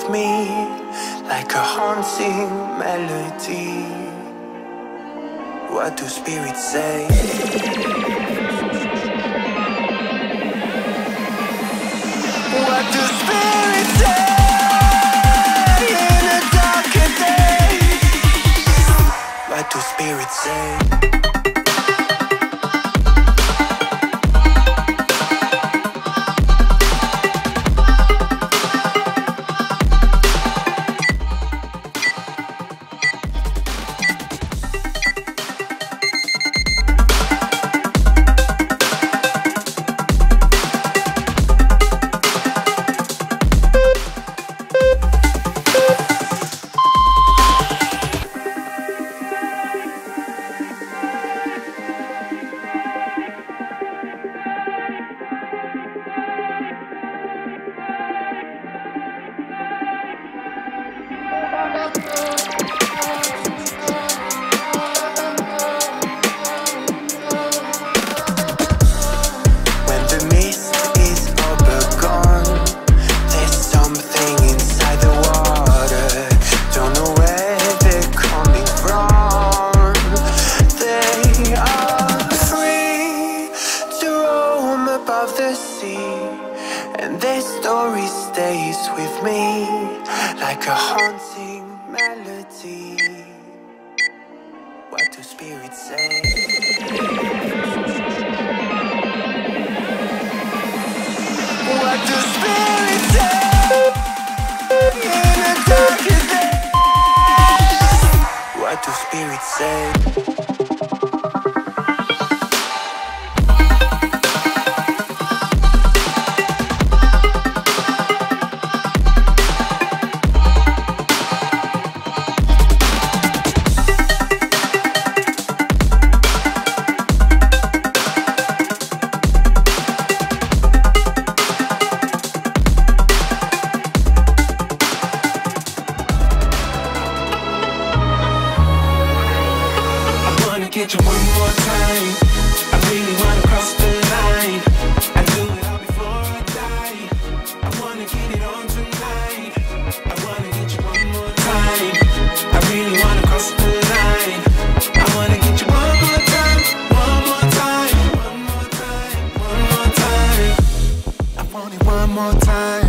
with me like a haunting melody. What do spirits say? What do spirits say in a darker day? What do spirits say? When the mist is over gone, there's something inside the water. Don't know where they're coming from. They are free to roam above the sea, and their story stays with me like a haunting melody. What do spirits say? What do spirits say in a darker day? What do spirits say? Get you one more time. I really wanna cross the line. I do it all before I die. I wanna get it on tonight. I wanna get you one more time. I really wanna cross the line. I wanna get you one more time, one more time, one more time, one more time. I want it one more time.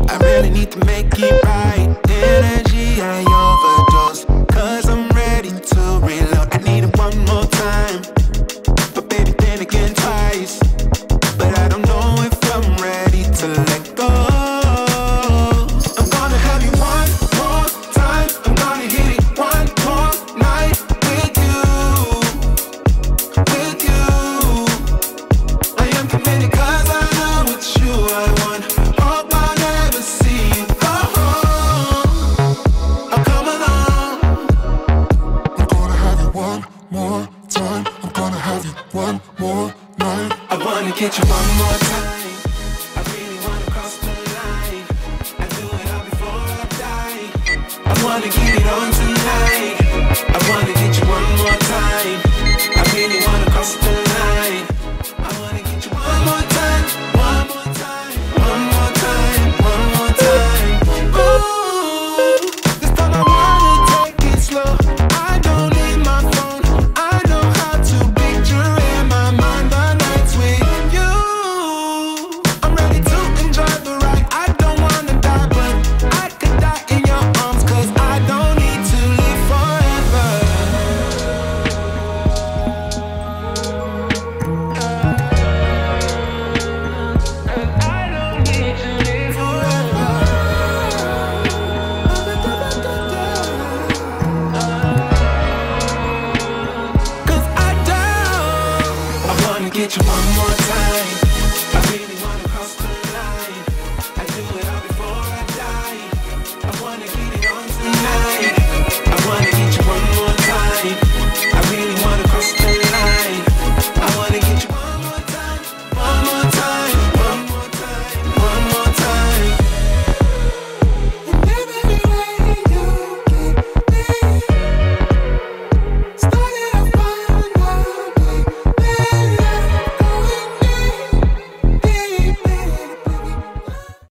I really need to make it right. Energy I overdose, 'cause I'm ready to reload. I need it one more time, but baby then again twice. But I don't know if I'm ready to let go. I'm gonna have you one more time. I'm gonna hit it one more night with you, with you. I am committed 'cause I know it's you I want. Hope I never see you go home. Oh, come along. I'm gonna have you one more time. I'm gonna have you one more night. I wanna get you one more time. I really wanna cross the line. I do it all before I die. I wanna get it on tonight. I wanna get you one more time. I really wanna cross the line. I wanna get you one more time, one more time, one more time, one more time. Ooh, this time I wanna take it slow. I don't need my phone. I know how to picture in my mind the nights with you. I'm ready to enjoy the ride. I don't wanna die, but I could die in your arms, 'cause I don't need to live forever. And I don't need to live forever. Cause I don't. I wanna get you one more time.